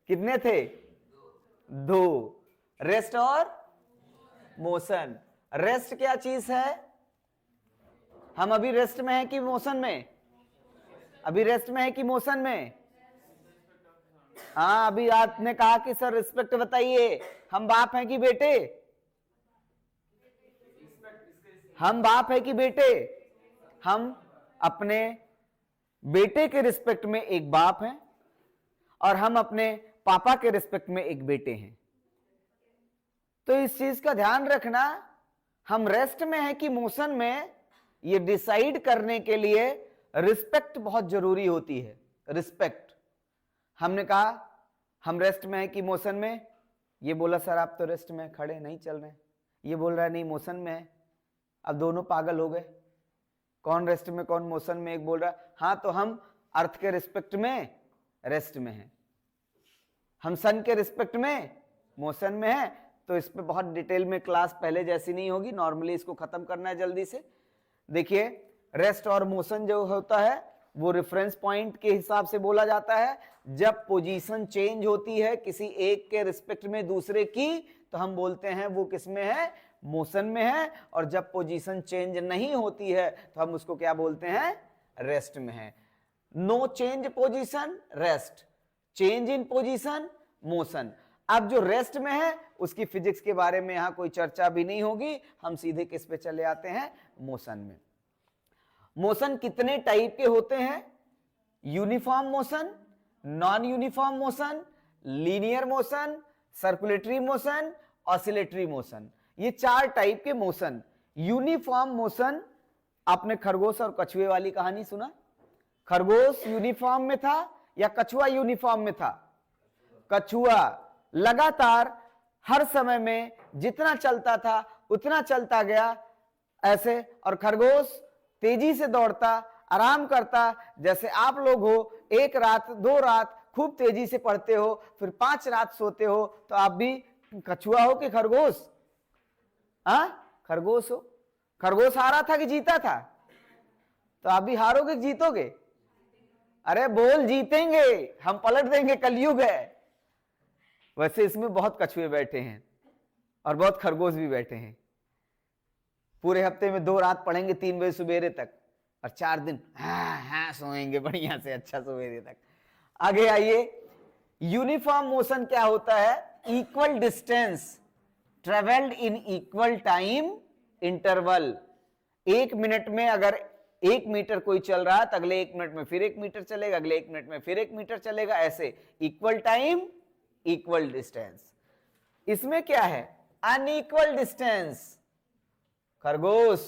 कितने थे? दो। रेस्ट और मोशन। रेस्ट क्या चीज है? हम अभी रेस्ट में है कि मोशन में? अभी रेस्ट में है कि मोशन में? हाँ, अभी आपने कहा कि सर रिस्पेक्ट बताइए, हम बाप हैं कि बेटे? हम बाप है कि बेटे? हम अपने बेटे के रिस्पेक्ट में एक बाप हैं और हम अपने पापा के रिस्पेक्ट में एक बेटे हैं। तो इस चीज का ध्यान रखना, हम रेस्ट में हैं कि मोशन में, ये डिसाइड करने के लिए रिस्पेक्ट बहुत जरूरी होती है। रिस्पेक्ट। हमने कहा हम रेस्ट में हैं कि मोशन में, ये बोला सर आप तो रेस्ट में खड़े नहीं चल रहे, ये बोल रहा है नहीं मोशन में है। अब दोनों पागल हो गए, कौन रेस्ट में कौन मोशन में। एक बोल रहा हाँ तो हम अर्थ के रिस्पेक्ट में रेस्ट में हैं, हम सन के रिस्पेक्ट में मोशन में है। तो इस पे बहुत डिटेल में क्लास पहले जैसी नहीं होगी, नॉर्मली इसको खत्म करना है जल्दी से। देखिए रेस्ट और मोशन जो होता है वो रेफरेंस पॉइंट के हिसाब से बोला जाता है। जब पोजीशन चेंज होती है किसी एक के रिस्पेक्ट में दूसरे की, तो हम बोलते हैं वो किस में है? मोशन में है। और जब पोजीशन चेंज नहीं होती है तो हम उसको क्या बोलते हैं? रेस्ट में है। No change position rest, change in position motion. अब जो रेस्ट में है उसकी फिजिक्स के बारे में यहां कोई चर्चा भी नहीं होगी, हम सीधे किस पे चले आते हैं? मोशन में। मोशन कितने टाइप के होते हैं? Uniform motion, non uniform motion, linear motion, circulatory motion, oscillatory motion. ये चार टाइप के मोशन। यूनिफॉर्म मोशन, आपने खरगोश और कछुए वाली कहानी सुना? खरगोश यूनिफॉर्म में था या कछुआ यूनिफॉर्म में था? कछुआ लगातार हर समय में जितना चलता था उतना चलता गया ऐसे, और खरगोश तेजी से दौड़ता, आराम करता। जैसे आप लोग हो, एक रात दो रात खूब तेजी से पढ़ते हो, फिर 5 रात सोते हो, तो आप भी कछुआ हो कि खरगोश? खरगोश हो। खरगोश हारा था कि जीता था? तो आप भी हारोगे कि जीतोगे? अरे बोल, जीतेंगे, हम पलट देंगे, कलयुग है। वैसे इसमें बहुत कछुए बैठे हैं और बहुत खरगोश भी बैठे हैं। पूरे हफ्ते में 2 रात पढ़ेंगे 3 बजे सवेरे तक, और 4 दिन हाँ सोएंगे बढ़िया से, अच्छा सवेरे तक। आगे आइए, यूनिफॉर्म मोशन क्या होता है? Equal distance travelled in equal time interval. 1 minute में अगर 1 मीटर कोई चल रहा है तो अगले 1 मिनट में फिर 1 मीटर चलेगा, अगले 1 मिनट में फिर 1 मीटर चलेगा, ऐसे इक्वल टाइम इक्वल डिस्टेंस। इसमें क्या है? Unequal distance. खरगोश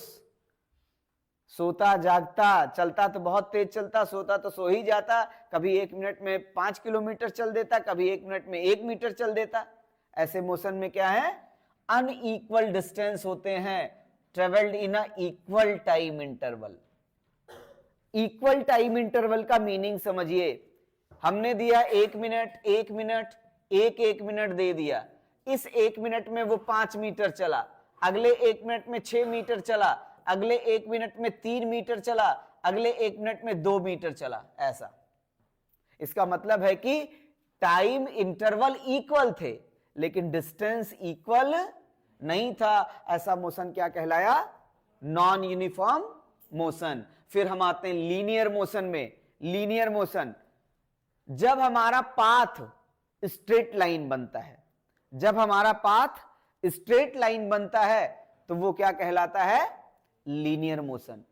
सोता जागता, चलता तो बहुत तेज चलता, सोता तो सो ही जाता, कभी 1 मिनट में 5 किलोमीटर चल देता, कभी 1 मिनट में 1 मीटर चल देता। ऐसे मोशन में क्या है? अनइक्वल डिस्टेंस होते हैं, travelled in a equal time interval. Equal time interval का मीनिंग समझिए। हमने दिया 1 मिनट, 1 मिनट, 1 मिनट दे दिया। इस 1 मिनट में वो 5 मीटर चला, अगले 1 मिनट में 6 मीटर चला, अगले 1 मिनट में 3 मीटर चला, अगले 1 मिनट में 2 मीटर चला, ऐसा। इसका मतलब है कि टाइम इंटरवल इक्वल थे लेकिन डिस्टेंस इक्वल नहीं था। ऐसा मोशन क्या कहलाया? Non uniform motion. फिर हम आते हैं लीनियर मोशन में। लीनियर मोशन, जब हमारा पाथ स्ट्रेट लाइन बनता है, जब हमारा पाथ स्ट्रेट लाइन बनता है तो वो क्या कहलाता है? Linear motion.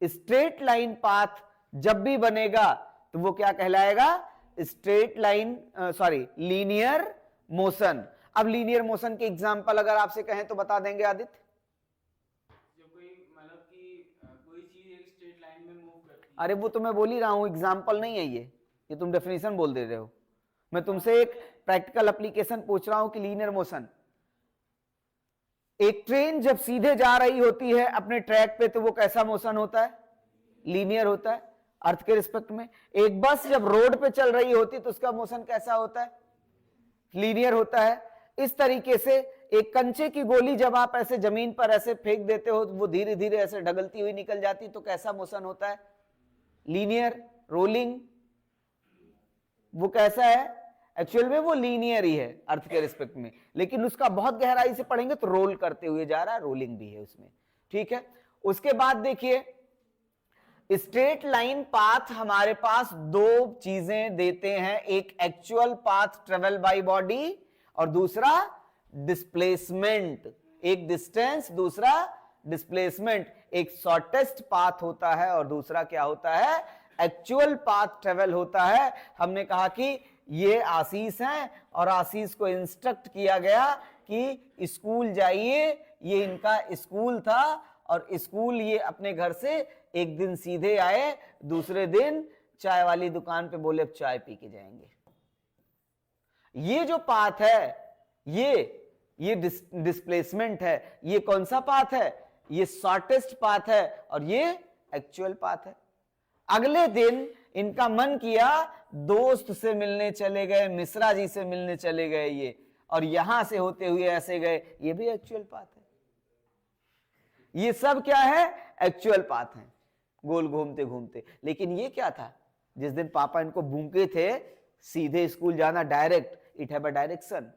Straight line path जब भी बनेगा तो वो क्या कहलाएगा? Straight line, sorry, linear motion. अब लीनियर मोशन के एग्जांपल अगर आपसे कहें तो बता देंगे आदित्य? जो कोई मतलब कि कोई चीज एक स्ट्रेट लाइन में मूव करती है। अरे वो तो मैं बोल ही रहा हूं, एग्जांपल नहीं है ये तुम डेफिनेशन बोल दे रहे हो। मैं तुमसे एक प्रैक्टिकल एप्लीकेशन पूछ रहा हूं कि लीनियर मोशन। एक ट्रेन जब सीधे जा रही होती है अपने ट्रैक पे तो वो कैसा मोशन होता है? लीनियर होता है, अर्थ के रिस्पेक्ट में। एक बस जब रोड पे चल रही होती है तो उसका मोशन कैसा होता है? लीनियर होता है। इस तरीके से एक कंचे की गोली जब आप ऐसे जमीन पर ऐसे फेंक देते हो तो वो धीरे धीरे ऐसे ढगलती हुई निकल जाती, तो कैसा मोशन होता है? लीनियर। रोलिंग, वो कैसा है? एक्चुअल में वो लीनियर ही है अर्थ के रिस्पेक्ट में, लेकिन उसका बहुत गहराई से पढ़ेंगे तो रोल करते हुए जा रहा है, रोलिंग भी है उसमें, ठीक है। उसके बाद देखिए स्ट्रेट लाइन पाथ हमारे पास दो चीजें देते हैं, एक actual path travel by body और दूसरा डिस्प्लेसमेंट, एक डिस्टेंस दूसरा डिस्प्लेसमेंट। एक शॉर्टेस्ट पाथ होता है और दूसरा क्या होता है, एक्चुअल पाथ ट्रेवल होता है। हमने कहा कि ये आशीष हैं और आशीष को इंस्ट्रक्ट किया गया कि स्कूल जाइए, ये इनका स्कूल था और स्कूल ये अपने घर से एक दिन सीधे आए, दूसरे दिन चाय वाली दुकान पे बोले अब चाय पी के जाएंगे। ये जो पाथ है ये डिस्प्लेसमेंट है। ये कौन सा पाथ है, ये शॉर्टेस्ट पाथ है और ये एक्चुअल पाथ है। अगले दिन इनका मन किया, दोस्त से मिलने चले गए, मिश्रा जी से मिलने चले गए ये, और यहां से होते हुए ऐसे गए, ये भी एक्चुअल पाथ है। ये सब क्या है, एक्चुअल पाथ है, गोल घूमते घूमते। लेकिन ये क्या था, जिस दिन पापा इनको बूंके थे सीधे स्कूल जाना direct, it have a direction,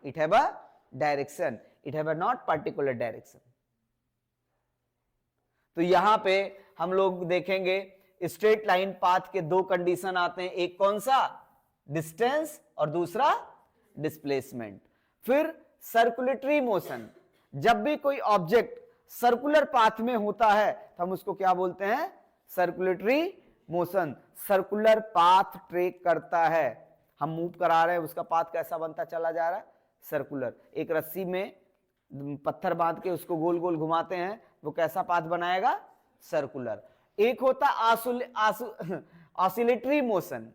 it have a direction, it have a not particular direction. तो यहां पे हम लोग देखेंगे स्ट्रेट लाइन पाथ के दो कंडीशन आते हैं, एक कौन सा, डिस्टेंस और दूसरा डिस्प्लेसमेंट। फिर सर्कुलेटरी मोशन, जब भी कोई ऑब्जेक्ट सर्कुलर पाथ में होता है तो हम उसको क्या बोलते हैं, circulatory motion. Circular path track करता है, हम मूव करा रहे हैं, उसका पाथ कैसा बनता चला जा रहा है, सर्कुलर। एक रस्सी में पत्थर बांध के उसको गोल गोल घुमाते हैं, वो कैसा पाथ बनाएगा, सर्कुलर। एक होता ऑसिलेटरी मोशन।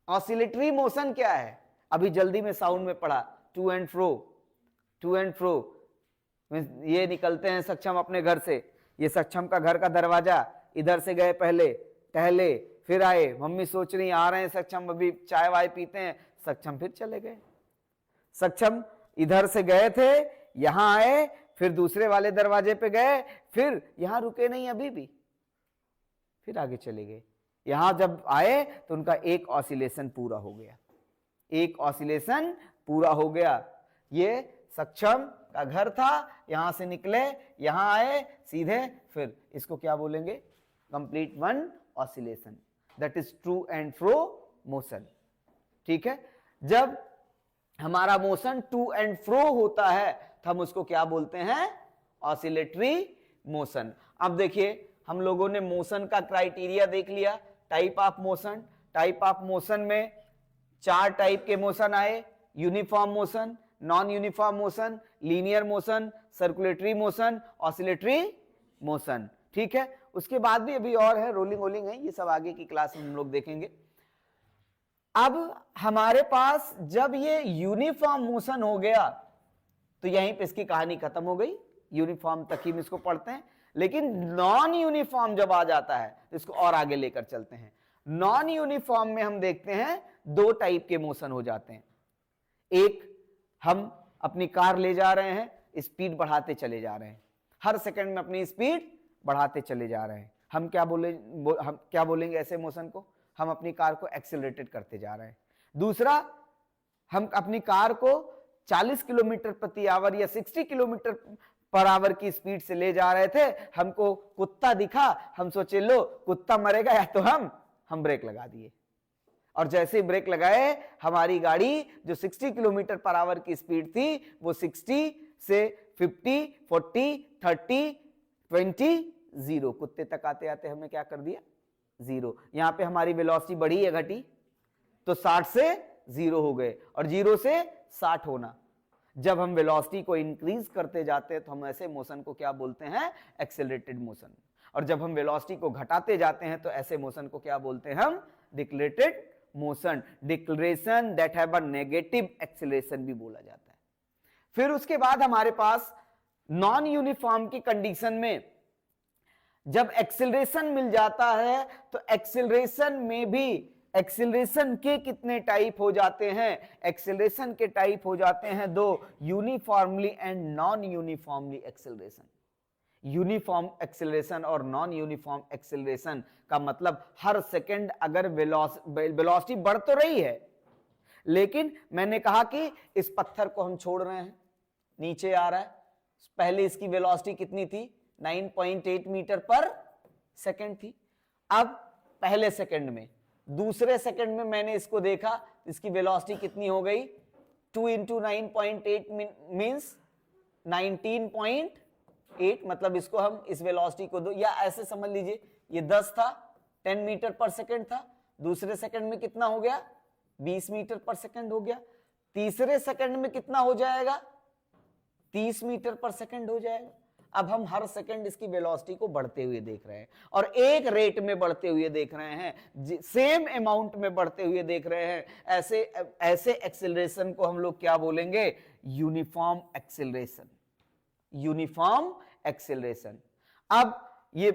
ऑसिलेटरी मोशन क्या है, अभी जल्दी में साउंड में पढ़ा, to and fro, to and fro. ये निकलते हैं सक्षम अपने घर से, ये सक्षम का घर का दरवाजा, इधर से गए पहले टहले, फिर आए, मम्मी सोच रही आ रहे हैं सक्षम, अभी चाय वाय पीते हैं, सक्षम फिर चले गए। सक्षम इधर से गए थे, यहां आए, फिर दूसरे वाले दरवाजे पे गए, फिर यहां रुके नहीं अभी भी, फिर आगे चले गए। यहां जब आए तो उनका एक ऑसिलेशन पूरा हो गया, एक ऑसिलेशन पूरा हो गया। ये सक्षम का घर था, यहां से निकले, यहां आए सीधे, फिर इसको क्या बोलेंगे, complete one oscillation, that is true and fro motion, ठीक है। जब हमारा मोशन टू एंड फ्रो होता है तो हम उसको क्या बोलते हैं, ऑसिलेटरी मोशन। अब देखिए हम लोगों ने मोशन का क्राइटेरिया देख लिया, type of motion. Type of motion में चार टाइप के मोशन आए, uniform motion, non uniform motion, linear motion, circulatory motion, oscillatory motion, ठीक है। उसके बाद भी अभी और है, रोलिंग वोलिंग है, ये सब आगे की क्लास में हम लोग देखेंगे। अब हमारे पास जब ये यूनिफॉर्म मोशन हो गया तो यहीं पे इसकी कहानी खत्म हो गई, यूनिफॉर्म तक ही इसको पढ़ते हैं। लेकिन नॉन यूनिफॉर्म जब आ जाता है तो इसको और आगे लेकर चलते हैं। नॉन यूनिफॉर्म में हम देखते हैं दो टाइप के मोशन हो जाते हैं। एक, हम अपनी कार ले जा रहे हैं, स्पीड बढ़ाते चले जा रहे हैं, हर सेकंड में अपनी स्पीड बढ़ाते चले जा रहे हैं, हम क्या बोलेंगे ऐसे मोशन को, हम अपनी कार को एक्सेलरेटेड करते जा रहे हैं। दूसरा, हम अपनी कार को 40 किलोमीटर प्रति आवर या 60 किलोमीटर पर आवर की स्पीड से ले जा रहे थे, हमको कुत्ता दिखा, हम सोचे लो कुत्ता मरेगा या तो हम ब्रेक लगा दिए, और जैसे ही ब्रेक लगाए हमारी गाड़ी जो 60 किलोमीटर पर आवर की स्पीड थी वो 60 से 50, 40, 30, 20, 0, कुत्ते तक आते आते हमने क्या कर दिया, 0। यहां पे हमारी वेलोसिटी बढ़ी या घटी, तो 60 से 0 हो गए, और 0 से 60 होना। जब हम वेलोसिटी को इंक्रीज करते जाते हैं तो हम ऐसे मोशन को क्या बोलते हैं, एक्सेलरेटेड मोशन। और जब हम वेलोसिटी को घटाते जाते हैं तो ऐसे मोशन को क्या बोलते हैं हम, decelerated motion. Deceleration that have a negative acceleration भी बोला जाता है। फिर उसके बाद हमारे पास नॉन यूनिफॉर्म की कंडीशन में जब एक्सेलरेशन मिल जाता है तो एक्सेलरेशन में भी एक्सेलरेशन के कितने टाइप हो जाते हैं, एक्सेलरेशन के टाइप हो जाते हैं दो, uniformly and non uniformly acceleration. Uniform acceleration और नॉन यूनिफॉर्म एक्सेलरेशन का मतलब हर सेकंड अगर वेलोसिटी बढ़ तो रही है लेकिन मैंने कहा कि इस पत्थर को हम छोड़ रहे हैं, नीचे आ रहा है। पहले इसकी वेलोसिटी कितनी थी? 9.8 मीटर पर सेकंड थी। अब पहले सेकंड में, दूसरे सेकंड में मैंने इसको देखा, इसकी वेलोसिटी कितनी हो गई? 2 इंटू 9.8 मीन्स 19.8, मतलब इसको हम इस वेलोसिटी को दो, या ऐसे समझ लीजिए ये 10 था, 10 मीटर पर सेकंड था, दूसरे सेकंड में कितना हो गया? 20 मीटर पर सेकंड हो गया। तीसरे सेकंड में कितना हो जाएगा? 30 मीटर पर सेकंड हो जाएगा। अब हम हर सेकंड इसकी वेलोसिटी को बढ़ते हुए देख रहे हैं और एक रेट में बढ़ते हुए देख रहे हैं, सेम अमाउंट में बढ़ते हुए देख रहे हैं। ऐसे एक्सेलरेशन को हम लोग क्या बोलेंगे? Uniform acceleration. Uniform acceleration. अब ये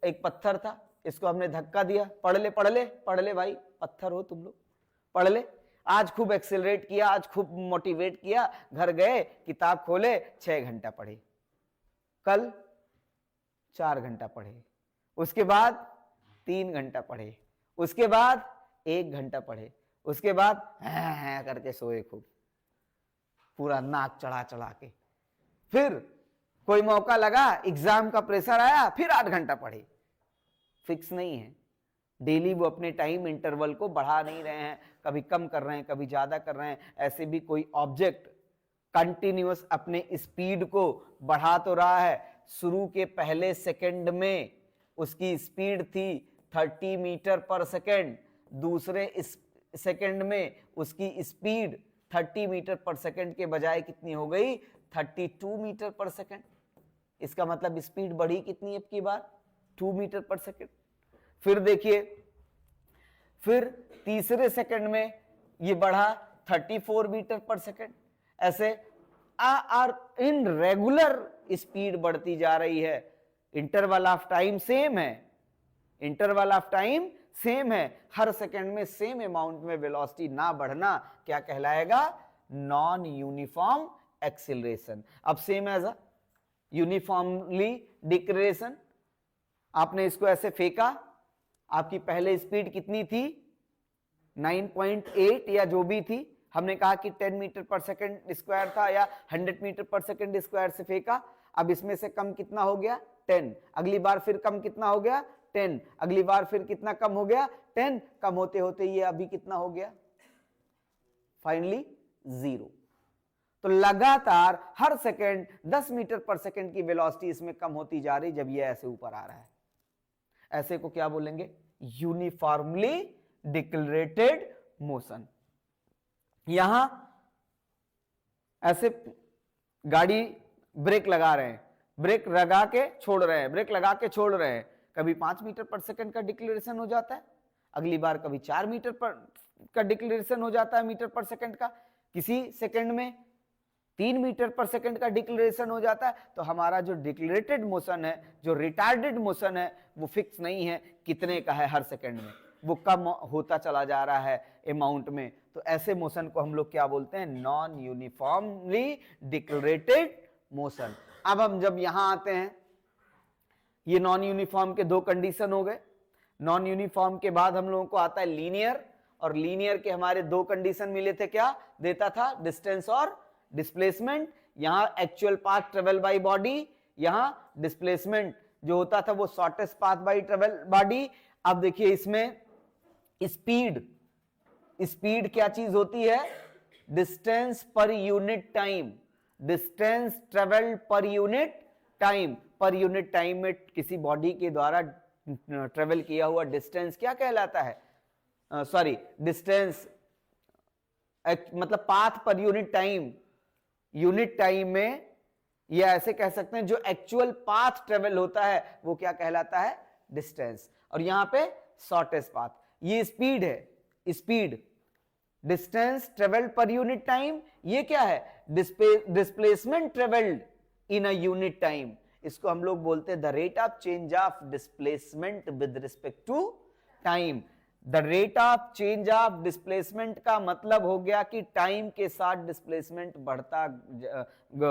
एक पत्थर था, इसको हमने धक्का दिया। पढ़ ले भाई, पत्थर हो तुम लोग, पढ़ ले। आज खूब एक्सेलरेट किया, आज खूब मोटिवेट किया, घर गए, किताब खोले, 6 घंटा पढ़े, कल 4 घंटा पढ़े, उसके बाद 3 घंटा पढ़े, उसके बाद 1 घंटा पढ़े, उसके बाद करके सोए खूब, पूरा नाक चढ़ा चढ़ा के। फिर कोई मौका लगा, एग्जाम का प्रेशर आया, फिर 8 घंटा पढ़े। फिक्स नहीं है, डेली वो अपने टाइम इंटरवल को बढ़ा नहीं रहे हैं, कभी कम कर रहे हैं, कभी ज्यादा कर रहे हैं। ऐसे भी कोई ऑब्जेक्ट कंटिन्यूअस अपने स्पीड को बढ़ा तो रहा है। शुरू के पहले सेकंड में उसकी स्पीड थी 30 मीटर पर सेकंड, दूसरे सेकंड में उसकी स्पीड 30 मीटर पर सेकंड के बजाय कितनी हो गई? 32 मीटर पर सेकंड। इसका मतलब स्पीड बढ़ी कितनी अब की बार? 2 मीटर पर सेकंड। फिर देखिए, फिर तीसरे सेकंड में ये बढ़ा 34 मीटर पर सेकंड। ऐसे आर इन रेगुलर स्पीड बढ़ती जा रही है। इंटरवल ऑफ टाइम सेम है, इंटरवल ऑफ टाइम सेम है, हर सेकंड में सेम अमाउंट में वेलोसिटी ना बढ़ना क्या कहलाएगा? Non uniform acceleration. अब same as a uniformly deceleration, आपने इसको ऐसे फेंका, आपकी पहले स्पीड कितनी थी? 9.8 या जो भी थी, हमने कहा कि 10 मीटर पर सेकंड स्क्वायर था या 100 मीटर पर सेकंड स्क्वायर से फेंका। अब इसमें से कम कितना हो गया? 10। अगली बार फिर कम कितना हो गया? 10। अगली बार फिर कितना कम हो गया? 10। कम होते होते ये अभी कितना हो गया? फाइनली 0। तो लगातार हर सेकंड 10 मीटर पर सेकंड की वेलोसिटी इसमें कम होती जा रही जब ये ऐसे ऊपर आ रहा है। ऐसे को क्या बोलेंगे? Uniformly decelerated motion. यहां ऐसे गाड़ी ब्रेक लगा रहे हैं, ब्रेक लगा के छोड़ रहे हैं, ब्रेक लगा के छोड़ रहे हैं, कभी 5 मीटर पर सेकंड का डिक्लेरेशन हो जाता है, अगली बार कभी 4 मीटर पर का डिक्लेरेशन हो जाता है मीटर पर सेकंड का, किसी सेकंड में 3 मीटर पर सेकंड का डिक्लेरेशन हो जाता है। तो हमारा जो डिक्लेरेटेड मोशन है, जो रिटार्डेड मोशन है, वो फिक्स नहीं है कितने का है हर सेकंड में, वो कम होता चला जा रहा है अमाउंट में। तो ऐसे मोशन को हम लोग क्या बोलते हैं? Non uniformly decelerated motion. अब हम जब यहां आते हैं, ये नॉन यूनिफॉर्म के 2 कंडीशन हो गए। नॉन यूनिफॉर्म के बाद हम लोगों को आता है लीनियर, और लीनियर के हमारे 2 कंडीशन मिले थे। क्या देता था? डिस्टेंस और डिस्प्लेसमेंट। यहां actual path travel by body, यहां डिस्प्लेसमेंट जो होता था वो shortest path by travel body. अब देखिए इसमें स्पीड, स्पीड क्या चीज होती है? डिस्टेंस पर यूनिट टाइम, डिस्टेंस ट्रेवल पर यूनिट टाइम। पर यूनिट टाइम में किसी बॉडी के द्वारा ट्रेवल किया हुआ डिस्टेंस क्या कहलाता है? सॉरी, डिस्टेंस मतलब पाथ पर यूनिट टाइम। यूनिट टाइम में या ऐसे कह सकते हैं जो एक्चुअल पाथ ट्रेवल होता है वो क्या कहलाता है? डिस्टेंस। और यहां पे शॉर्टेस्ट पाथ, ये स्पीड है, speed, distance travelled per unit time. ये क्या है? Displacement travelled in a unit time. इसको हम लोग बोलते हैं the rate of change of displacement with respect to time. The rate of change of displacement का मतलब हो गया कि टाइम के साथ डिस्प्लेसमेंट बढ़ता,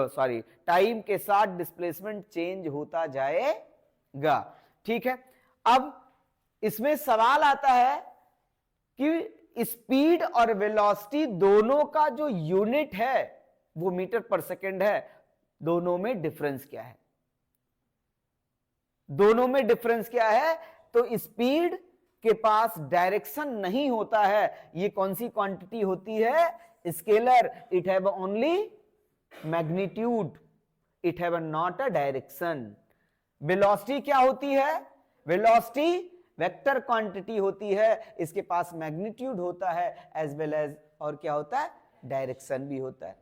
सॉरी, टाइम के साथ डिस्प्लेसमेंट चेंज होता जाएगा। ठीक है। अब इसमें सवाल आता है कि स्पीड और वेलोसिटी दोनों का जो यूनिट है वो मीटर पर सेकेंड है। दोनों में डिफरेंस क्या है? दोनों में डिफरेंस क्या है? तो स्पीड के पास डायरेक्शन नहीं होता है। ये कौन सी क्वांटिटी होती है? Scalar. It have only magnitude, it have not a direction. Velocity क्या होती है? वेलोसिटी वेक्टर क्वांटिटी होती है, इसके पास मैग्नीट्यूड होता है एज वेल एज, और क्या होता है? डायरेक्शन भी होता है।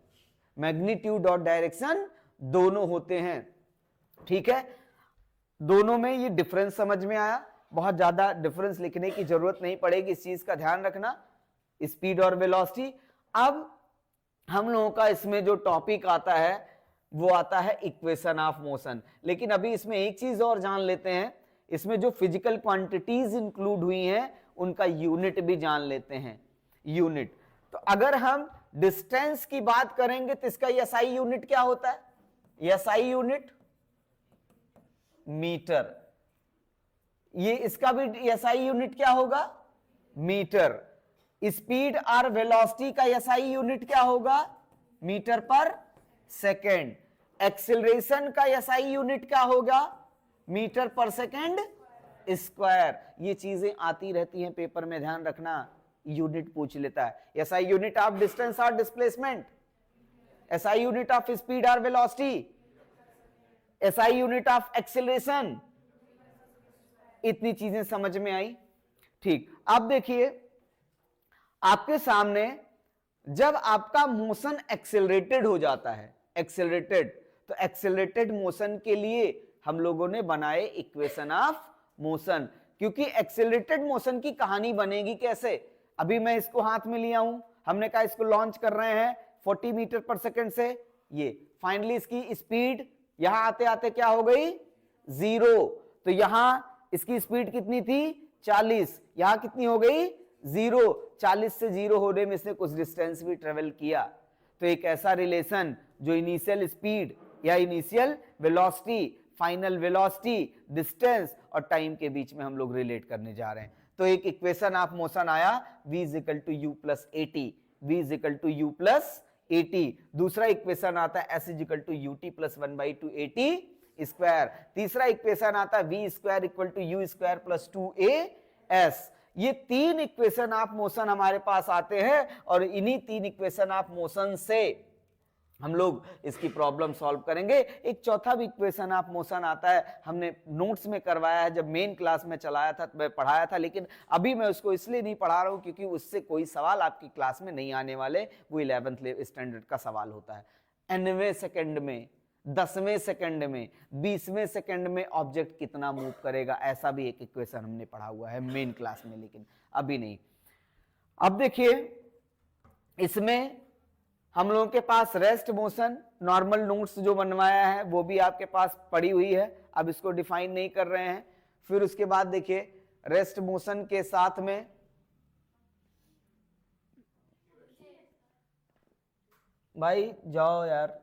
मैग्नीट्यूड और डायरेक्शन दोनों होते हैं। ठीक है, दोनों में ये डिफरेंस समझ में आया। बहुत ज्यादा डिफरेंस लिखने की जरूरत नहीं पड़ेगी, इस चीज का ध्यान रखना, स्पीड और वेलोसिटी। अब हम लोगों का इसमें जो टॉपिक आता है वो आता है इक्वेशन ऑफ मोशन। लेकिन अभी इसमें एक चीज और जान लेते हैं, इसमें जो फिजिकल क्वांटिटीज इंक्लूड हुई हैं उनका यूनिट भी जान लेते हैं। यूनिट, तो अगर हम डिस्टेंस की बात करेंगे तो इसका एसआई यूनिट क्या होता है? SI unit metre. ये इसका भी एसआई यूनिट क्या होगा? मीटर। स्पीड और वेलोसिटी का एसआई यूनिट क्या होगा? मीटर पर सेकेंड। एक्सेलरेशन का एसआई यूनिट क्या होगा? मीटर पर सेकेंड स्क्वायर। ये चीजें आती रहती हैं पेपर में, ध्यान रखना, यूनिट पूछ लेता है। एसआई यूनिट ऑफ डिस्टेंस और displacement, SI unit of speed और velocity, SI unit of acceleration. इतनी चीजें समझ में आई। ठीक, अब देखिए आपके सामने जब आपका मोशन एक्सेलरेटेड हो जाता है, एक्सेलरेटेड, तो एक्सेलरेटेड मोशन के लिए हम लोगों ने बनाए इक्वेशन ऑफ मोशन। क्योंकि एक्सेलरेटेड मोशन की कहानी बनेगी कैसे? अभी मैं इसको हाथ में लिया हूं, हमने कहा इसको लॉन्च कर रहे हैं 40 मीटर पर सेकेंड से, ये फाइनली इसकी स्पीड यहां आते आते क्या हो गई? 0। तो यहां इसकी स्पीड कितनी थी? 40। यहां कितनी हो गई? 0। 40 से 0 होने में इसने कुछ डिस्टेंस भी ट्रेवल किया। तो एक ऐसा रिलेशन जो इनिशियल स्पीड या initial velocity, final velocity, distance और टाइम के बीच में हम लोग रिलेट करने जा रहे हैं। तो एक इक्वेशन ऑफ मोशन आया v = u + at, v = u + at। दूसरा इक्वेशन आता है s = ut + 1/2 at²। तीसरा इक्वेशन आता है v² = u² + 2as। ये तीन इक्वेशन ऑफ मोशन हमारे पास आते हैं और इन्हीं तीन इक्वेशन ऑफ मोशन से हम लोग इसकी प्रॉब्लम सॉल्व करेंगे। एक चौथा भी इक्वेशन ऑफ मोशन आता है, हमने नोट्स में करवाया है, जब मेन क्लास में चलाया था मैं पढ़ाया था, लेकिन अभी मैं उसको इसलिए नहीं पढ़ा रहा हूं क्योंकि उससे कोई सवाल आपकी क्लास में नहीं आने वाले। वो 11th स्टैंडर्ड का सवाल होता है। 9वें सेकंड में, 10वें सेकंड में, 20वें सेकंड में ऑब्जेक्ट कितना मूव करेगा, ऐसा भी एक इक्वेशन हमने पढ़ा हुआ है मेन क्लास में, लेकिन अभी नहीं। अब देखिए इसमें हम लोगों के पास रेस्ट मोशन, नॉर्मल नोट्स जो बनवाया है वो भी आपके पास पड़ी हुई है, अब इसको डिफाइन नहीं कर रहे हैं। फिर उसके बाद देखिए रेस्ट मोशन के साथ में भाई जाओ यार,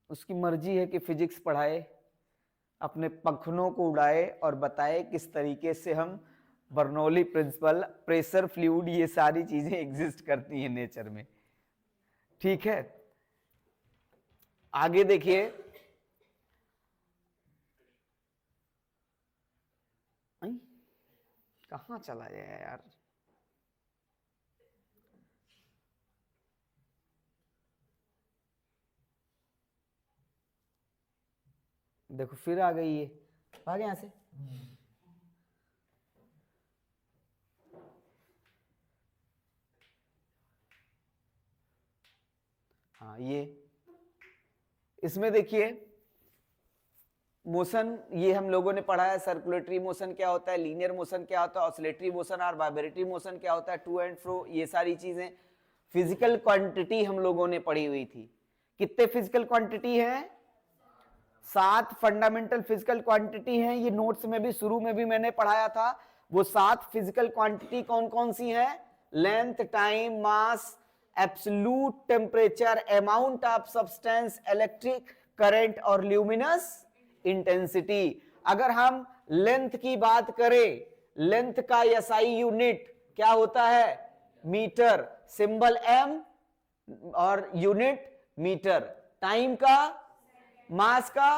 उसकी मर्जी है कि फिजिक्स पढ़ाए, अपने पंखनों को उड़ाए और बताए किस तरीके से हम बर्नौली प्रिंसिपल, प्रेशर, फ्लूइड, ये सारी चीजें एग्जिस्ट करती हैं नेचर में। ठीक है, आगे देखिए कहां चला गया यार, देखो फिर आ गई ये, भाग यहां से। हाँ, ये इसमें देखिए मोशन, ये हम लोगों ने पढ़ा है। सर्कुलेटरी मोशन क्या होता है, लीनियर मोशन क्या होता है, ऑसिलेटरी मोशन और वाइब्रेटरी मोशन क्या होता है, टू एंड फ्रो, ये सारी चीजें। फिजिकल क्वांटिटी हम लोगों ने पढ़ी हुई थी। कितने फिजिकल क्वांटिटी हैं? 7 फंडामेंटल फिजिकल क्वांटिटी हैं। ये नोट्स में भी शुरू में भी मैंने पढ़ाया था। वो 7 फिजिकल क्वांटिटी कौन कौन सी है? Length, time, mass, absolute temperature, amount of substance, electric current और ल्यूमिनस इंटेंसिटी। अगर हम लेंथ की बात करें, लेंथ का एसआई यूनिट क्या होता है? मीटर, सिंबल एम और यूनिट मीटर। टाइम का, मास का,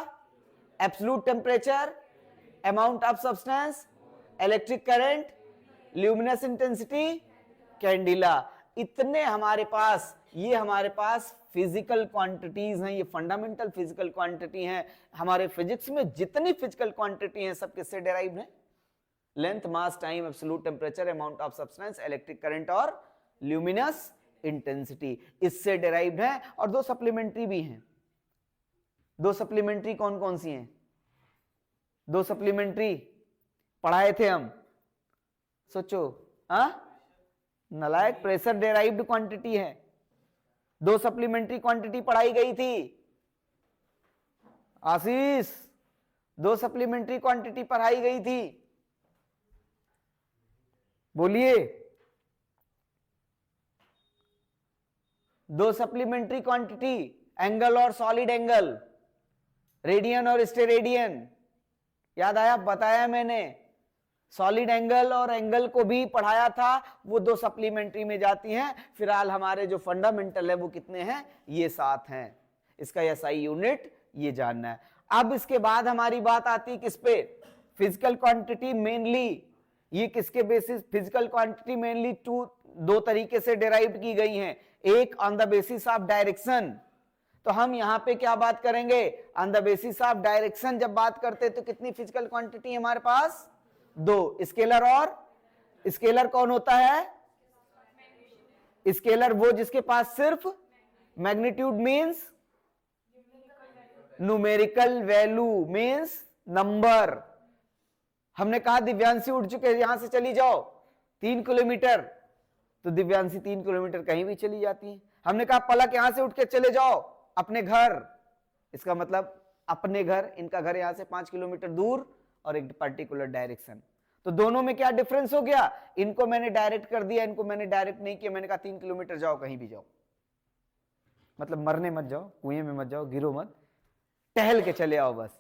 absolute temperature, amount of substance, electric current, luminous intensity, candela. इतने हमारे पास, ये हमारे पास फिजिकल क्वांटिटीज हैं, ये फंडामेंटल फिजिकल क्वांटिटी हैं। हमारे फिजिक्स में जितनी फिजिकल क्वांटिटी हैं सब किससे डेराइव्ड हैं? Length, mass, time, absolute temperature, amount of substance, electric current और ल्यूमिनस इंटेंसिटी, इससे डेराइव्ड है। और दो सप्लीमेंट्री भी हैं। दो सप्लीमेंट्री कौन कौन सी हैं? दो सप्लीमेंट्री पढ़ाए थे हम, सोचो। नलायक, प्रेशर डेराइव्ड क्वांटिटी है। दो सप्लीमेंट्री क्वांटिटी पढ़ाई गई थी आशीष, दो सप्लीमेंट्री क्वांटिटी पढ़ाई गई थी, बोलिए। दो सप्लीमेंट्री क्वांटिटी, एंगल और सॉलिड एंगल, रेडियन और स्टेरेडियन, याद आया? बताया मैंने। सॉलिड एंगल और एंगल को भी पढ़ाया था, वो दो सप्लीमेंट्री में जाती हैं। फिलहाल हमारे जो फंडामेंटल है वो कितने हैं? ये 7 हैं। इसका एसआई यूनिट ये जानना है। अब इसके बाद हमारी बात आती है किस पे? फिजिकल क्वांटिटी मेनली, ये किसके बेसिस? फिजिकल क्वांटिटी मेनली दो तरीके से डिराइव की गई हैं। एक on the basis of direction, तो हम यहां पे क्या बात करेंगे? On the basis of direction जब बात करते हैं तो कितनी फिजिकल क्वांटिटी है हमारे पास? 2। स्केलर और स्केलर कौन होता है? स्केलर वो जिसके पास सिर्फ magnitude means numerical value means number. हमने कहा दिव्यांशी उठ चुके हैं, यहां से चली जाओ 3 किलोमीटर, तो दिव्यांशी 3 किलोमीटर कहीं भी चली जाती है। हमने कहा पलक यहां से उठ के चले जाओ अपने घर, इसका मतलब अपने घर, इनका घर यहां से 5 किलोमीटर दूर और एक पर्टिकुलर डायरेक्शन। तो दोनों में क्या डिफरेंस हो गया? इनको मैंने डायरेक्ट कर दिया, इनको मैंने डायरेक्ट नहीं किया। मैंने कहा 3 किलोमीटर जाओ, कहीं भी जाओ, मतलब मरने मत जाओ, कुएं में मत जाओ, गिरो मत, टहल के चले आओ बस।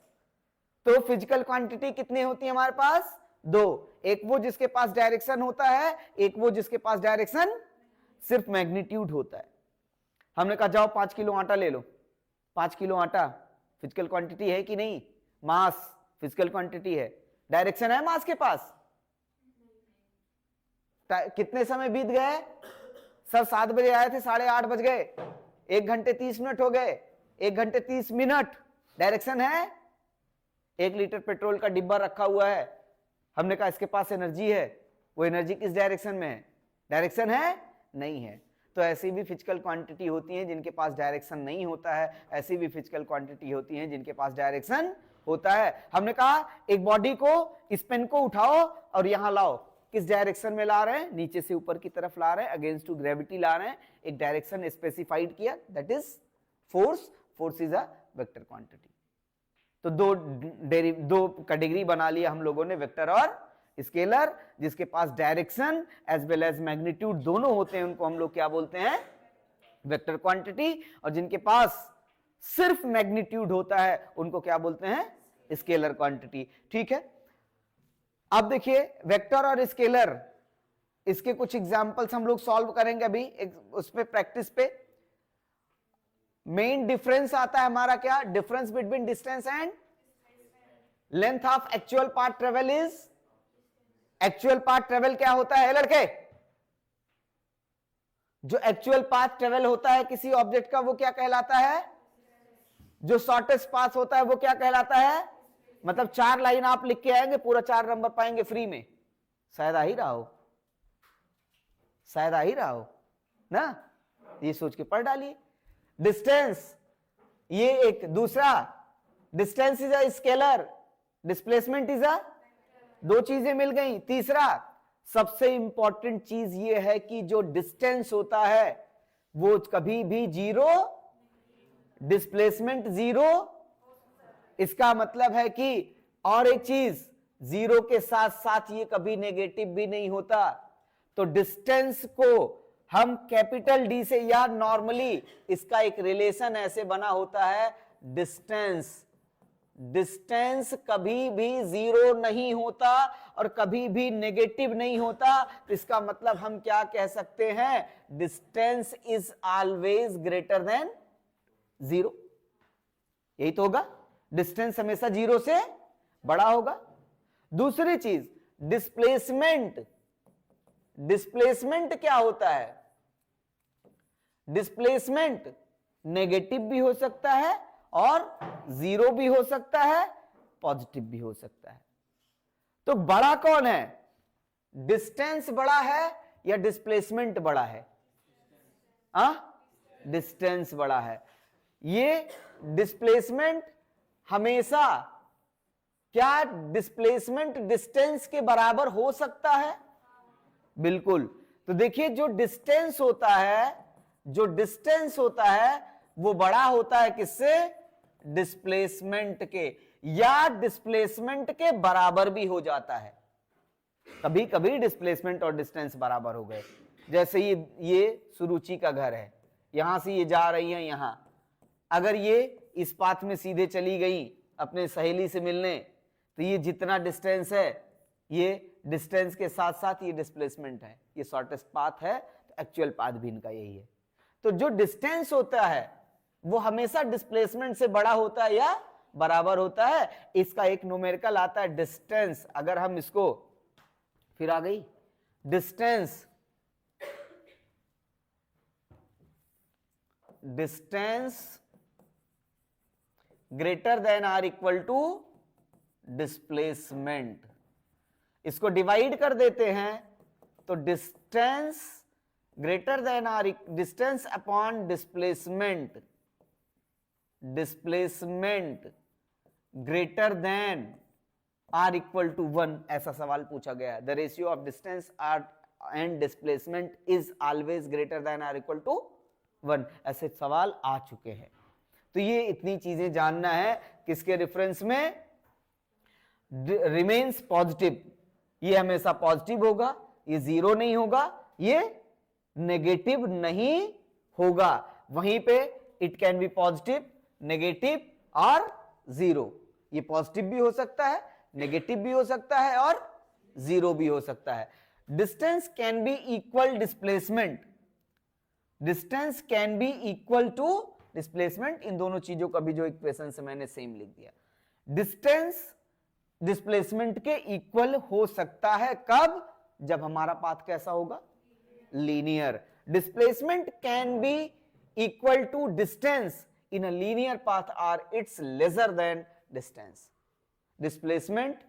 तो फिजिकल क्वांटिटी कितनी होती है हमारे पास? 2। एक वो जिसके पास डायरेक्शन होता है, एक वो जिसके पास डायरेक्शन सिर्फ मैग्नीट्यूड होता है। हमने कहा जाओ 5 किलो आटा ले लो। 5 किलो आटा फिजिकल क्वांटिटी है कि नहीं? मास फिजिकल क्वांटिटी है। डायरेक्शन है मास के पास? कितने समय बीत गए? सर 7 बजे आए थे, 8:30 बज गए, 1 घंटे 30 मिनट हो गए, 1 घंटे 30 मिनट। डायरेक्शन है? 1 लीटर पेट्रोल का डिब्बा रखा हुआ है, हमने कहा इसके पास एनर्जी है, वो एनर्जी किस डायरेक्शन में है? डायरेक्शन है? नहीं है। तो ऐसी भी फिजिकल क्वांटिटी होती हैं जिनके पास डायरेक्शन नहीं होता है, ऐसी भी फिजिकल क्वांटिटी होती हैं जिनके पास डायरेक्शन होता है। हमने कहा एक बॉडी को, इस पेन को उठाओ और यहां लाओ, किस डायरेक्शन में ला रहे हैं? नीचे से ऊपर की तरफ ला रहे हैं, अगेंस्ट टू ग्रेविटी ला रहे हैं। एक डायरेक्शन स्पेसिफाइड किया, that is force. Force is a vector quantity. तो दो कैटेगरी बना लिया हम लोगों ने, वेक्टर और स्केलर। जिसके पास direction as well as magnitude दोनों होते हैं उनको हम लोग क्या बोलते हैं? Vector quantity. और जिनके पास सिर्फ मैग्नीट्यूड होता है उनको क्या बोलते हैं? Scalar quantity. ठीक है, अब देखिए वेक्टर और स्केलर, इसके कुछ एग्जांपल्स हम लोग सॉल्व करेंगे अभी उस पे प्रैक्टिस पे। मेन डिफरेंस आता है हमारा क्या? Difference between distance and length of actual path travel is, actual path travel क्या होता है लड़के? जो एक्चुअल पाथ ट्रेवल होता है किसी ऑब्जेक्ट का वो क्या कहलाता है? जो शॉर्टेस्ट पाथ होता है वो क्या कहलाता है? मतलब 4 लाइन आप लिख के आएंगे, पूरा 4 नंबर पाएंगे फ्री में। शायद आ ही रहा हो, शायद आ ही रहा हो ना, ये सोच के पढ़ डालिए। डिस्टेंस ये एक, दूसरा distance is a scalar, displacement is a, 2 चीजें मिल गई। तीसरा सबसे इंपॉर्टेंट चीज ये है कि जो डिस्टेंस होता है वो कभी भी 0, डिस्प्लेसमेंट 0। इसका मतलब है कि और एक चीज, 0 के साथ साथ ये कभी नेगेटिव भी नहीं होता। तो डिस्टेंस को हम कैपिटल डी से, या नॉर्मली इसका एक रिलेशन ऐसे बना होता है, डिस्टेंस डिस्टेंस कभी भी जीरो नहीं होता और कभी भी नेगेटिव नहीं होता, तो इसका मतलब हम क्या कह सकते हैं, distance is always greater than zero. यही तो होगा, डिस्टेंस हमेशा जीरो से बड़ा होगा। दूसरी चीज डिस्प्लेसमेंट, डिस्प्लेसमेंट क्या होता है, डिस्प्लेसमेंट नेगेटिव भी हो सकता है और जीरो भी हो सकता है, पॉजिटिव भी हो सकता है। तो बड़ा कौन है, डिस्टेंस बड़ा है या डिस्प्लेसमेंट बड़ा है, डिस्टेंस बड़ा है। ये डिस्प्लेसमेंट हमेशा, क्या डिस्प्लेसमेंट डिस्टेंस के बराबर हो सकता है, बिल्कुल। तो देखिए जो डिस्टेंस होता है, जो डिस्टेंस होता है वो बड़ा होता है किससे, डिस्प्लेसमेंट के, या डिस्प्लेसमेंट के बराबर भी हो जाता है। कभी कभी डिस्प्लेसमेंट और डिस्टेंस बराबर हो गए, जैसे ये सुरुचि का घर है, यहां से ये जा रही है यहां, अगर ये इस पाथ में सीधे चली गई अपने सहेली से मिलने, तो ये जितना डिस्टेंस है, ये डिस्टेंस के साथ साथ ये डिस्प्लेसमेंट है, ये शॉर्टेस्ट पाथ है, तो एक्चुअल पाथ भी इनका यही है। तो जो डिस्टेंस होता है वो हमेशा डिस्प्लेसमेंट से बड़ा होता है या बराबर होता है। इसका एक न्यूमेरिकल आता है डिस्टेंस, अगर हम इसको, फिर आ गई distance, distance greater than or equal to displacement, इसको डिवाइड कर देते हैं तो distance greater than or, distance upon displacement, displacement greater than or equal to 1, ऐसा सवाल पूछा गया। The ratio of distance or and displacement is always greater than or equal to 1, ऐसे सवाल आ चुके हैं। तो ये इतनी चीजें जानना है किसके रेफरेंस में, रिमेन्स पॉजिटिव, ये हमेशा पॉजिटिव होगा, ये जीरो नहीं होगा, ये नेगेटिव नहीं होगा। वहीं पे it can be positive, negative और जीरो, ये पॉजिटिव भी हो सकता है, नेगेटिव भी हो सकता है और जीरो भी हो सकता है। Distance can be equal displacement, distance can be equal to displacement, इन दोनों चीजों का भी जो इक्वेशन से मैंने सेम लिख दिया। डिस्टेंस डिस्प्लेसमेंट के इक्वल हो सकता है, कब, जब हमारा पाथ कैसा होगा, linear. Displacement can be equal to distance in a linear path or it's lesser than distance. Displacement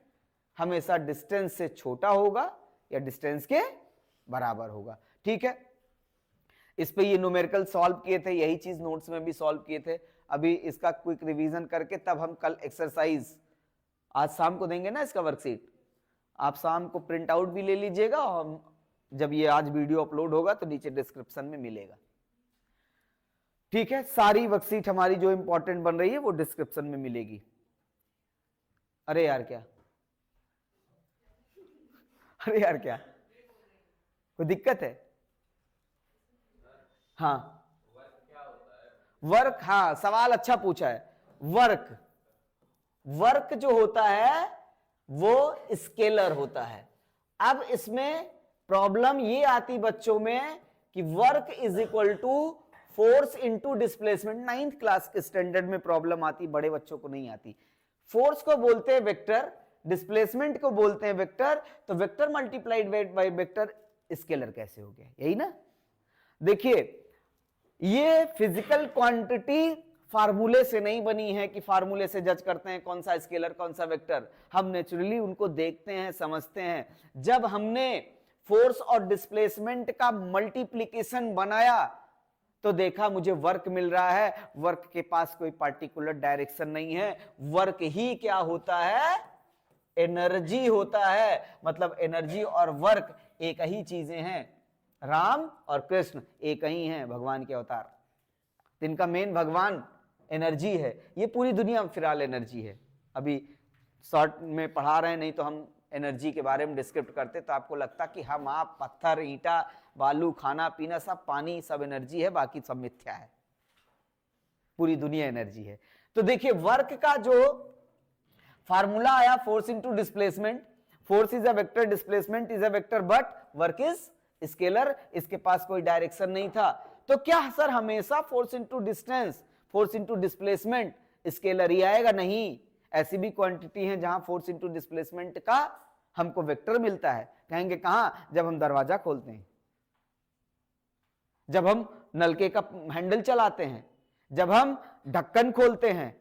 हमेशा डिस्टेंस से छोटा होगा या डिस्टेंस के बराबर होगा। ठीक है, इस पे ये न्यूमेरिकल सॉल्व किए थे, यही चीज नोट्स में भी सॉल्व किए थे। अभी इसका क्विक रिवीजन करके तब हम कल एक्सरसाइज, आज शाम को देंगे ना इसका वर्कशीट, आप शाम को प्रिंट आउट भी ले लीजिएगा और जब ये आज वीडियो अपलोड होगा तो नीचे डिस्क्रिप्शन में मिलेगा। ठीक है, सारी वर्कशीट हमारी जो इंपॉर्टेंट बन रही है वो डिस्क्रिप्शन में मिलेगी। अरे यार क्या, अरे यार क्या, कोई दिक्कत है? हाँ, वर्क, हाँ सवाल अच्छा पूछा है। वर्क, वर्क जो होता है वो स्केलर होता है। अब इसमें प्रॉब्लम ये आती बच्चों में कि work is equal to force into displacement. 9th class के स्टैंडर्ड में प्रॉब्लम आती, बड़े बच्चों को नहीं आती। फोर्स को बोलते हैं वेक्टर, डिस्प्लेसमेंट को बोलते हैं वेक्टर, तो vector multiplied by vector scalar कैसे हो गया, यही ना। देखिए ये फिजिकल क्वांटिटी फार्मूले से नहीं बनी है कि फार्मूले से जज करते हैं कौन सा स्केलर कौन सा वेक्टर। हम नेचुरली उनको देखते हैं, समझते हैं। जब हमने फोर्स और डिस्प्लेसमेंट का मल्टीप्लिकेशन बनाया तो देखा मुझे वर्क मिल रहा है। वर्क के पास कोई पार्टिकुलर डायरेक्शन नहीं है, वर्क ही क्या होता है, एनर्जी होता है। मतलब एनर्जी और वर्क एक ही चीजें हैं। राम और कृष्ण एक ही हैं, भगवान के अवतार। इनका मेन भगवान एनर्जी है, ये पूरी दुनिया में फिलहाल एनर्जी है। अभी शॉर्ट में पढ़ा रहे हैं, नहीं तो हम एनर्जी के बारे में डिस्क्रिप्ट करते तो आपको लगता कि हम आप पत्थर ईंटा बालू खाना पीना सब पानी सब एनर्जी है, बाकी सब मिथ्या है। पूरी दुनिया एनर्जी है। तो देखिए वर्क का जो फार्मूला आया force into displacement, force is a vector, displacement is a vector, but work is scalar, इसके पास कोई डायरेक्शन नहीं था। तो क्या सर हमेशा force into distance, force into displacement scalar ही आएगा? नहीं, ऐसी भी क्वांटिटी है जहां फोर्स इंटू डिस्प्लेसमेंट का हमको वेक्टर मिलता है। कहेंगे कहां? जब हम दरवाजा खोलते हैं, जब हम नलके का हैंडल चलाते हैं, जब हम ढक्कन खोलते हैं,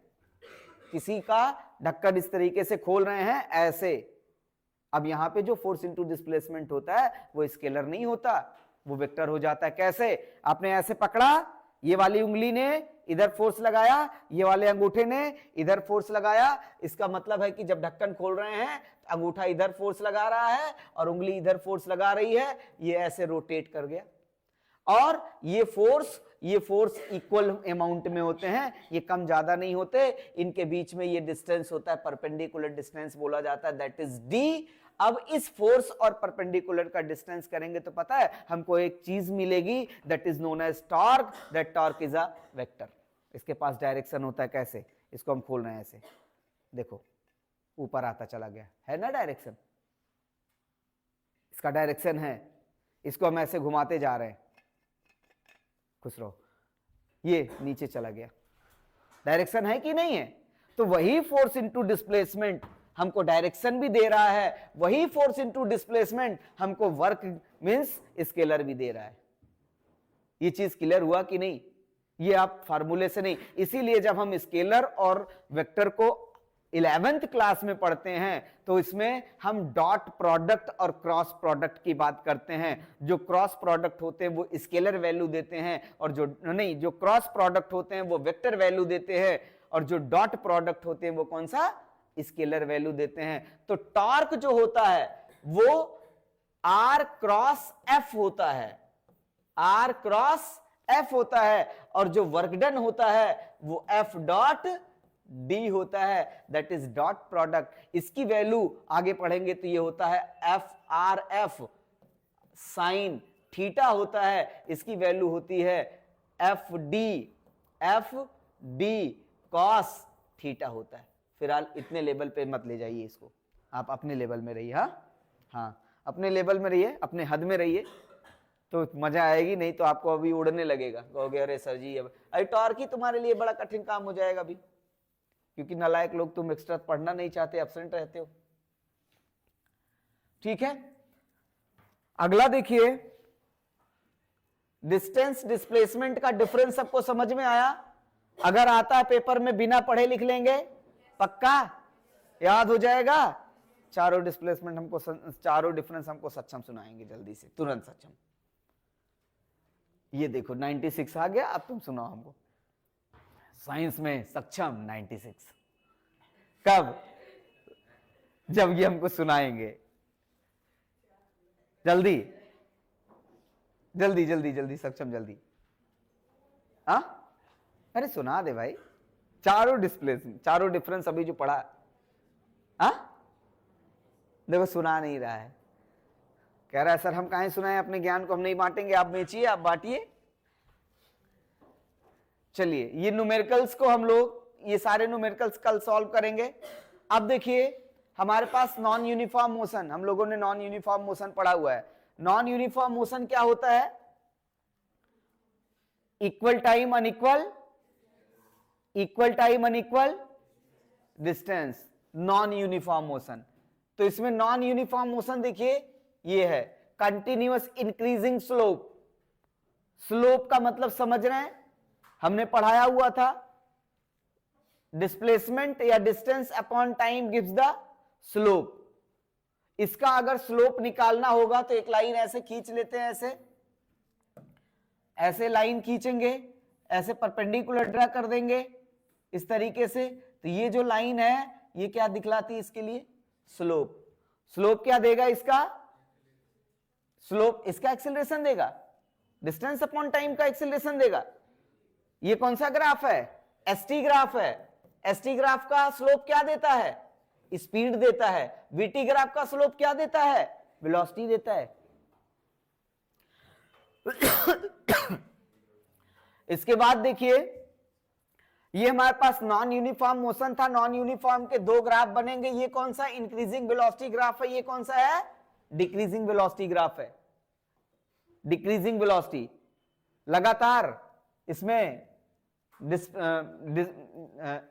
किसी का ढक्कन इस तरीके से खोल रहे हैं ऐसे, अब यहां पे जो फोर्स इंटू डिस्प्लेसमेंट होता है वो स्केलर नहीं होता, वो वेक्टर हो जाता है। कैसे? आपने ऐसे पकड़ा, ये वाली उंगली ने इधर फोर्स लगाया, ये वाले अंगूठे ने इधर फोर्स लगाया, इसका मतलब है कि जब ढक्कन खोल रहे हैं अंगूठा इधर फोर्स लगा रहा है और उंगली इधर फोर्स लगा रही है, ये ऐसे रोटेट कर गया। और ये फोर्स इक्वल अमाउंट में होते हैं, ये कम ज्यादा नहीं होते, इनके बीच में ये डिस्टेंस होता है, परपेंडिकुलर डिस्टेंस बोला जाता है, दैट इज डी। अब इस फोर्स और परपेंडिकुलर का डिस्टेंस करेंगे तो पता है हमको एक चीज मिलेगी, that is known as torque, that torque is a vector. इसके पास डायरेक्शन होता है, कैसे? इसको हम खोल रहे हैं ऐसे, देखो ऊपर आता चला गया, है ना डायरेक्शन, इसका डायरेक्शन है, इसको हम ऐसे घुमाते जा रहे हैं, खुश रहो, ये नीचे चला गया, डायरेक्शन है कि नहीं है? तो वही फोर्स इनटू डिस्प्लेसमेंट हमको डायरेक्शन भी दे रहा है, वही फोर्स इनटू डिस्प्लेसमेंट हमको वर्क मींस स्केलर भी दे रहा है। ये चीज क्लियर हुआ कि नहीं? ये आप फार्मूले से नहीं, इसीलिए जब हम स्केलर और वेक्टर को 11th क्लास में पढ़ते हैं तो इसमें हम डॉट प्रोडक्ट और क्रॉस प्रोडक्ट की बात करते हैं। जो क्रॉस प्रोडक्ट होते हैं वो स्केलर वैल्यू देते हैं, और जो क्रॉस प्रोडक्ट होते हैं वो वेक्टर वैल्यू देते हैं, और जो डॉट प्रोडक्ट होते हैं वो कौन सा? स्केलर वैल्यू देते हैं। तो टॉर्क जो होता है वो आर क्रॉस एफ होता है, आर क्रॉस एफ होता है, और जो वर्क डन होता है वो एफ डॉट डी होता है, दैट इज डॉट प्रोडक्ट। इसकी वैल्यू आगे पढ़ेंगे तो ये होता है F R F sine theta होता है, इसकी वैल्यू होती है एफ डी कॉस थीटा होता है। फिलहाल इतने लेवल पे मत ले जाइए इसको, आप अपने लेवल में रहिए। हाँ, अपने लेवल में रहिए, अपने हद में रहिए तो मजा आएगी, नहीं तो आपको अभी उड़ने लगेगा, कहोगे अरे सर जी अब टॉर्क ही तुम्हारे लिए बड़ा कठिन काम हो जाएगा अभी, क्योंकि नालायक लोग तुम एक्स्ट्रा पढ़ना नहीं चाहते, एब्सेंट रहते हो। ठीक है, अगला देखिए, डिस्टेंस डिस्प्लेसमेंट का डिफरेंस सबको समझ में आया? अगर आता है पेपर में बिना पढ़े लिख लेंगे, पक्का याद हो जाएगा। चारों डिस्प्लेसमेंट हमको, चारों डिफरेंस हमको सक्षम सुनाएंगे जल्दी से, तुरंत सक्षम। ये देखो 96 आ गया, अब तुम सुनाओ हमको। साइंस में सक्षम 96 कब? जब ये हमको सुनाएंगे। जल्दी जल्दी जल्दी जल्दी सक्षम जल्दी। अरे सुना दे भाई, चारों डिस्प्लेसमेंट, चारों डिफरेंस अभी जो पढ़ा, देखो सुना नहीं रहा है, कह रहा है सर हम कहां सुनाएं, अपने ज्ञान को हम नहीं बांटेंगे, आप बेचिए, आप बांटिए। चलिए, ये न्यूमेरिकल्स को हम लोग, ये सारे न्यूमेरिकल्स कल सॉल्व करेंगे। अब देखिए हमारे पास नॉन यूनिफॉर्म मोशन, हम लोगों ने नॉन यूनिफॉर्म मोशन पढ़ा हुआ है। नॉन यूनिफॉर्म मोशन क्या होता है? Equal time unequal, equal time unequal distance, non uniform motion. तो इसमें नॉन यूनिफॉर्म मोशन देखिए ये है कंटिन्यूअस इंक्रीजिंग स्लोप। स्लोप का मतलब समझ रहे हैं, हमने पढ़ाया हुआ था, डिस्प्लेसमेंट या distance upon time gives the slope. इसका अगर स्लोप निकालना होगा तो एक लाइन ऐसे खींच लेते हैं, ऐसे लाइन खींचेंगे, ऐसे परपेंडिकुलर ड्रा कर देंगे इस तरीके से, तो ये जो लाइन है ये क्या दिखलाती है इसके लिए? स्लोप। स्लोप क्या देगा इसका? स्लोप इसका एक्सेलरेशन देगा, डिस्टेंस अपॉन टाइम का एक्सेलरेशन देगा। ये कौन सा ग्राफ है? एसटी ग्राफ है। एसटी ग्राफ का स्लोप क्या देता है? स्पीड देता है। वीटी ग्राफ का स्लोप क्या देता है? वेलोसिटी देता है। इसके बाद देखिए ये हमारे पास नॉन यूनिफॉर्म मोशन था, नॉन यूनिफॉर्म के दो ग्राफ बनेंगे। ये कौन सा इंक्रीजिंग वेलोसिटी ग्राफ है, ये कौन सा है डिक्रीजिंग वेलोसिटी ग्राफ है। डिक्रीजिंग वेलोसिटी लगातार इसमें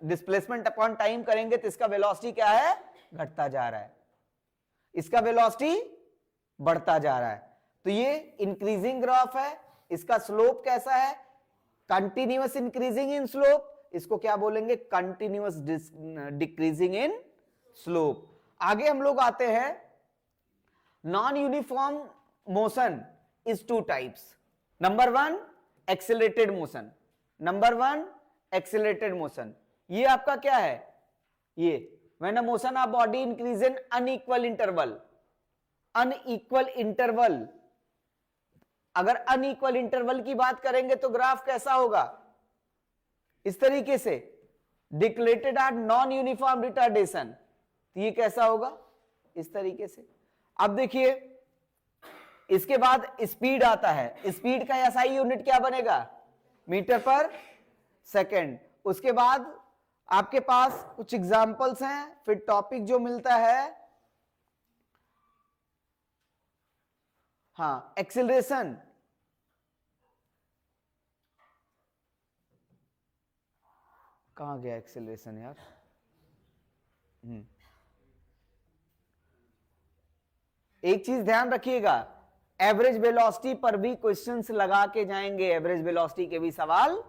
डिस्प्लेसमेंट अपॉन टाइम करेंगे तो इसका वेलोसिटी क्या है, घटता जा रहा है, इसका वेलोसिटी बढ़ता जा रहा है। तो ये इंक्रीजिंग ग्राफ है, इसका स्लोप कैसा है, कंटिन्यूअस इंक्रीजिंग इन स्लोप, इसको क्या बोलेंगे, कंटिन्यूअस डिक्रीजिंग इन स्लोप। आगे हम लोग आते हैं, non uniform motion is two types. Number one accelerated motion, number one accelerated motion. ये आपका क्या है, ये when a motion of body increase in unequal interval, unequal interval. अगर अनइक्वल इंटरवल की बात करेंगे तो ग्राफ कैसा होगा, इस तरीके से, डिक्लेरेटेड एट नॉन यूनिफॉर्म रिटार्डेशन। तो ये कैसा होगा, इस तरीके से। अब देखिए इसके बाद स्पीड आता है, स्पीड का एसआई यूनिट क्या बनेगा, मीटर पर सेकेंड। उसके बाद आपके पास कुछ एग्जाम्पल्स हैं, फिर टॉपिक जो मिलता है, हाँ एक्सेलरेशन, कहां गया एक्सेलरेशन यार, एक चीज ध्यान रखिएगा, एवरेज वेलोसिटी पर भी क्वेश्चंस लगा के जाएंगे, एवरेज वेलोसिटी के भी सवाल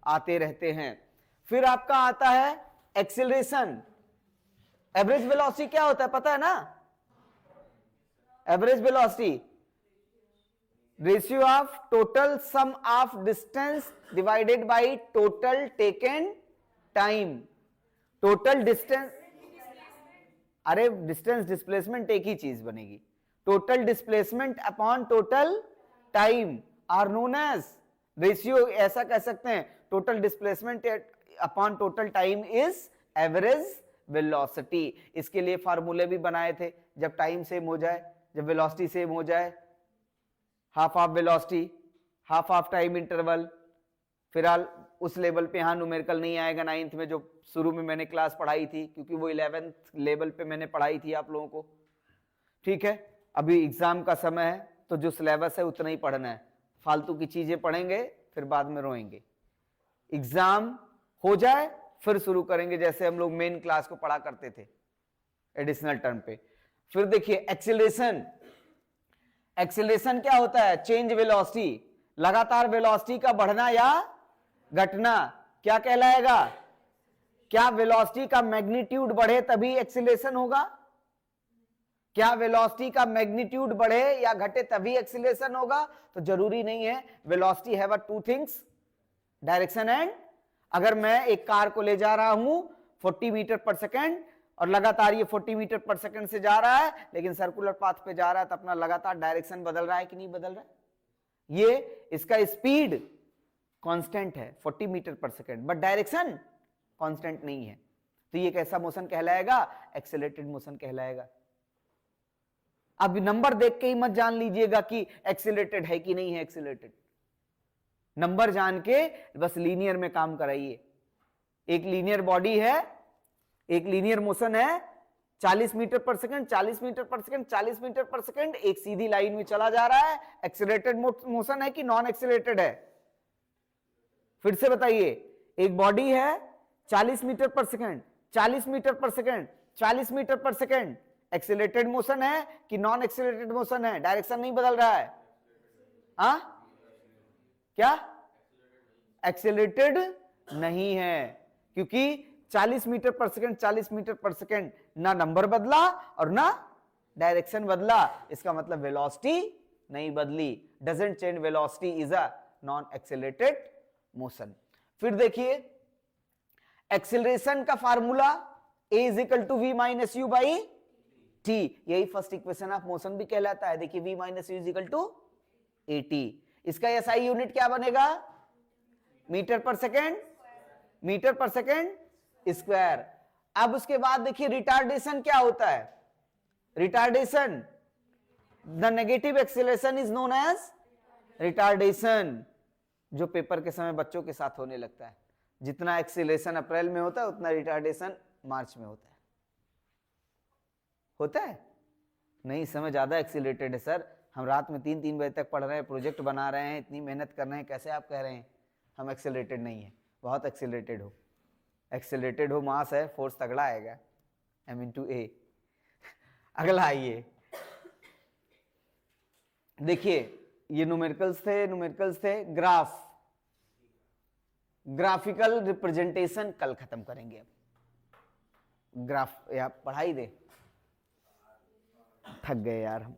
आते रहते हैं। फिर आपका आता है एक्सेलरेशन। एवरेज वेलोसिटी क्या होता है पता है ना, average velocity ratio of total sum of distance divided by total taken time. Total distance, अरे डिस्टेंस डिस्प्लेसमेंट एक ही चीज बनेगी, total displacement upon total time are known as ratio. ऐसा कह सकते हैं, total displacement upon total time is average velocity. इसके लिए फार्मूले भी बनाए थे, जब टाइम सेम हो जाए, जब वेलोसिटी सेम हो जाए, half of velocity, half of time interval. फिलहाल उस लेवल पे यहां न्यूमेरिकल नहीं आएगा 9th में, जो शुरू में मैंने क्लास पढ़ाई थी, क्योंकि वो 11th लेवल पे मैंने पढ़ाई थी आप लोगों को, ठीक है। अभी एग्जाम का समय है तो जो सिलेबस है उतना ही पढ़ना है, फालतू की चीजें पढ़ेंगे फिर बाद में रोएंगे। एग्जाम हो जाए फिर शुरू करेंगे, जैसे हम लोग मेन क्लास को पढ़ा करते थे एडिशनल टर्म पे। फिर देखिए एक्सेलरेशन। एक्सेलरेशन क्या होता है, चेंज वेलोसिटी, लगातार वेलोसिटी का बढ़ना या घटना, क्या कहलाएगा, क्या वेलोसिटी का मैग्नीट्यूड बढ़े तभी एक्सेलरेशन होगा, क्या वेलोसिटी का मैग्नीट्यूड बढ़े या घटे तभी एक्सेलरेशन होगा, तो जरूरी नहीं है। Velocity have two things, direction and, अगर मैं एक कार को ले जा रहा हूं 40 मीटर पर सेकेंड और लगातार ये 40 मीटर पर सेकेंड से जा रहा है, लेकिन सर्कुलर पाथ पे जा रहा है, तो अपना लगातार डायरेक्शन बदल रहा है कि नहीं बदल रहा है, ये इसका स्पीड कांस्टेंट है 40 मीटर पर सेकेंड, बट डायरेक्शन कांस्टेंट नहीं है, तो ये कैसा मोशन कहलाएगा, एक्सेलरेटेड मोशन कहलाएगा। अब नंबर देख के ही मत जान लीजिएगा कि एक्सेलरेटेड है कि नहीं है एक्सेलरेटेड, नंबर जान के बस लीनियर में काम कराइए। एक लीनियर बॉडी है, एक लीनियर मोशन है, 40 मीटर पर सेकंड, 40 मीटर पर सेकंड, 40 मीटर पर सेकंड, एक सीधी लाइन में चला जा रहा है, एक्सेलरेटेड मोशन है कि नॉन एक्सेलरेटेड है, फिर से बताइए। एक बॉडी है 40 मीटर पर सेकंड, 40 मीटर पर सेकंड, 40 मीटर पर सेकंड, एक्सेलरेटेड मोशन है कि नॉन एक्सेलरेटेड मोशन है, डायरेक्शन नहीं बदल रहा है, हाँ क्या, एक्सेलरेटेड नहीं है, क्योंकि 40 मीटर पर सेकंड, 40 मीटर पर सेकंड, ना नंबर बदला और ना डायरेक्शन बदला, इसका मतलब वेलोसिटी नहीं बदली, doesn't change velocity, is a non accelerated motion. फिर देखिए एक्सेलरेशन का formula a is equal to v minus u by t, यही फर्स्ट इक्वेशन ऑफ मोशन भी कहलाता है। देखिए v minus u is equal to a t, इसका SI unit क्या बनेगा, मीटर पर सेकेंड, मीटर पर सेकेंड स्क्वायर। अब उसके बाद देखिए रिटार्डेशन क्या होता है, retardation, the negative acceleration is known as retardation, जो पेपर के समय बच्चों के साथ होने लगता है, जितना एक्सीलरेशन अप्रैल में होता है उतना रिटार्डेशन मार्च में होता है नहीं, इस समय ज्यादा एक्सीलरेटेड है सर। हम रात में 3-3 बजे तक पढ़ रहे हैं, प्रोजेक्ट बना रहे हैं, इतनी मेहनत कर रहे हैं, कैसे आप कह रहे हैं हम एक्सीलरेटेड नहीं है? बहुत एक्सीलरेटेड हो, मास है, फोर्स तगड़ा आएगा, m/a। अगला आइए, देखिए ये न्यूमेरिकल्स थे, ग्राफिकल रिप्रेजेंटेशन कल खत्म करेंगे। अब ग्राफ या पढ़ाई दे, थक गए यार हम।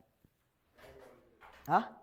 हाँ